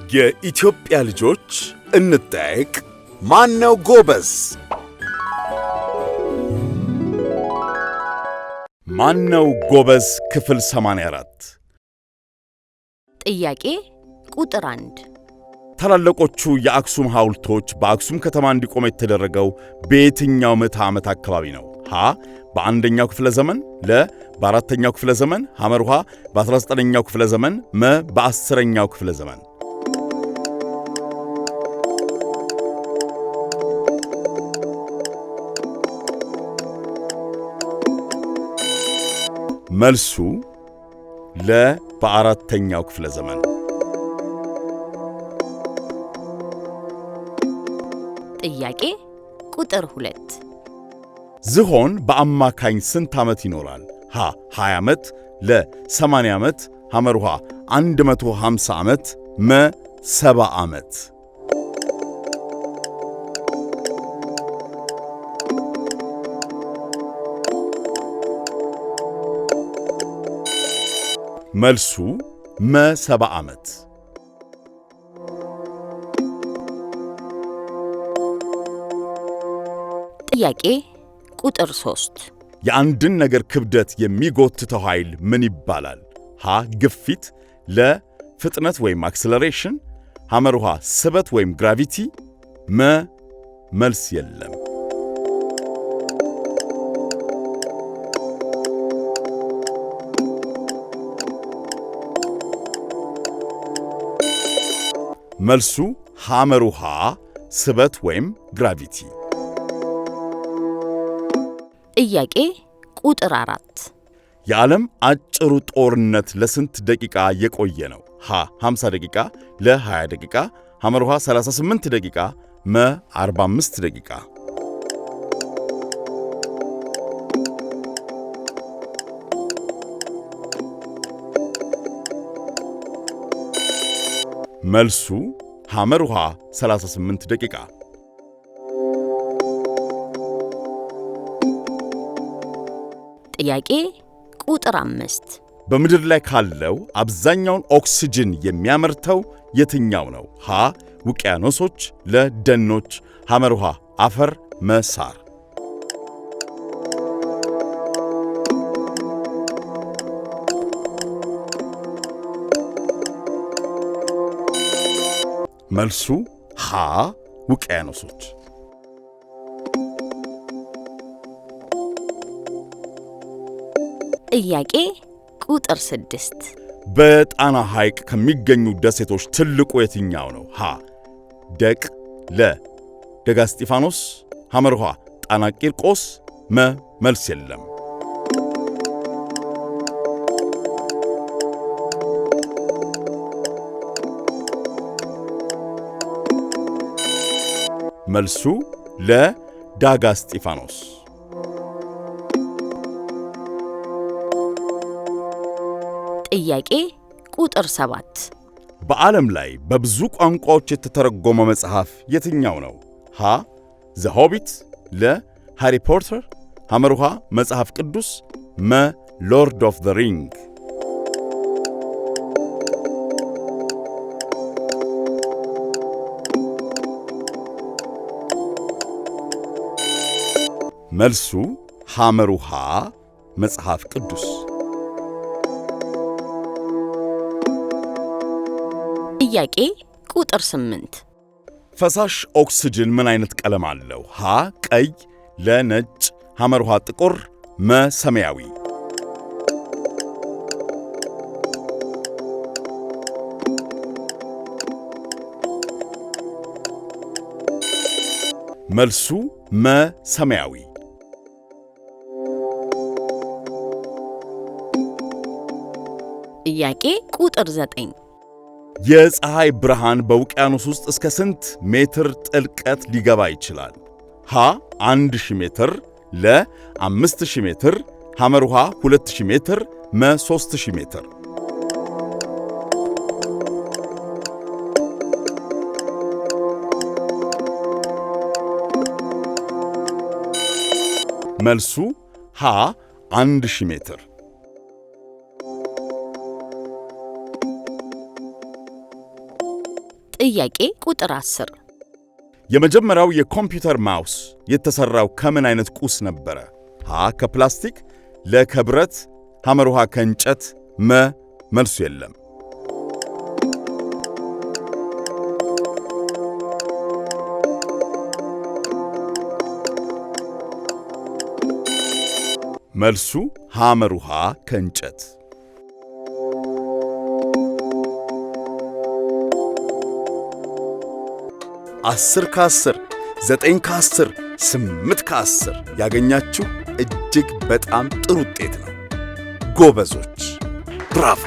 የኢትዮጵያ ልጆች እንጠይቅ ማነው ጎበዝ? ማነው ጎበዝ ክፍል 84 ጥያቄ ቁጥር 1 ታላላቆቹ የአክሱም ሐውልቶች በአክሱም ከተማ እንዲቆሙ የተደረገው በየትኛው ምዕተ ዓመት አካባቢ ነው? ሀ በአንደኛው ክፍለ ዘመን፣ ለ በአራተኛው ክፍለ ዘመን፣ ሐመርሃ በ19ኛው ክፍለ ዘመን፣ መ በ10ኛው ክፍለ ዘመን። መልሱ ለ በአራተኛው ክፍለ ዘመን። ጥያቄ ቁጥር 2 ዝሆን በአማካኝ ስንት ዓመት ይኖራል? ሀ 20 ዓመት፣ ለ 80 ዓመት፣ ሐመርሃ 150 ዓመት፣ መ 70 ዓመት። መልሱ መ 70 ዓመት። ጥያቄ ቁጥር 3 የአንድን ነገር ክብደት የሚጎትተው ኃይል ምን ይባላል? ሀ ግፊት፣ ለ ፍጥነት ወይም አክሰለሬሽን፣ ሐመርሃ ስበት ወይም ግራቪቲ፣ መ መልስ የለም። መልሱ ሐመርሃ ስበት ወይም ግራቪቲ። ጥያቄ ቁጥር 4 የዓለም አጭሩ ጦርነት ለስንት ደቂቃ የቆየ ነው? ሀ 50 ደቂቃ፣ ለ 20 ደቂቃ፣ ሐመርሃ 38 ደቂቃ፣ መ 45 ደቂቃ። መልሱ ሐመርሃ 38 ደቂቃ። ጥያቄ ቁጥር 5 በምድር ላይ ካለው አብዛኛውን ኦክሲጅን የሚያመርተው የትኛው ነው? ሀ ውቅያኖሶች፣ ለ ደኖች፣ ሐመርሃ አፈር፣ መ ሳር። መልሱ ሀ ውቅያኖሶች። ጥያቄ ቁጥር 6 በጣና ሐይቅ ከሚገኙ ደሴቶች ትልቁ የትኛው ነው? ሀ ደቅ፣ ለ ደጋ እስጢፋኖስ፣ ሐመርሃ ጣና ቂርቆስ፣ መ መልስ የለም። መልሱ ለ ዳጋ እስጢፋኖስ። ጥያቄ ቁጥር 7 በዓለም ላይ በብዙ ቋንቋዎች የተተረጎመ መጽሐፍ የትኛው ነው? ሀ ዘ ሆቢት፣ ለ ሃሪ ፖተር፣ ሐመርሃ መጽሐፍ ቅዱስ፣ መ ሎርድ ኦፍ ዘ ሪንግ። መልሱ ሐመርሃ መጽሐፍ ቅዱስ። ጥያቄ ቁጥር 8 ፈሳሽ ኦክስጅን ምን አይነት ቀለም አለው? ሀ ቀይ፣ ለ ነጭ፣ ሐመርሃ ጥቁር፣ መ ሰማያዊ። መልሱ መ ሰማያዊ። ጥያቄ ቁጥር 9 የፀሐይ ብርሃን በውቅያኖስ ውስጥ እስከ ስንት ሜትር ጥልቀት ሊገባ ይችላል? ሀ 1000 ሜትር፣ ለ 5000 ሜትር፣ ሐመርሃ 2000 ሜትር፣ መ 3000 ሜትር። መልሱ ሀ 1000 ሜትር። ጥያቄ ቁጥር 10 የመጀመሪያው የኮምፒውተር ማውስ የተሰራው ከምን አይነት ቁስ ነበረ? ሀ ከፕላስቲክ፣ ለ ከብረት፣ ሐመር ውሃ ከእንጨት፣ መ መልሱ የለም። መልሱ ሐመር ውሃ ከእንጨት። 10 ከ10 9 ከ10 8 ከ10 ያገኛችሁ እጅግ በጣም ጥሩ ውጤት ነው። ጎበዞች፣ ብራቮ!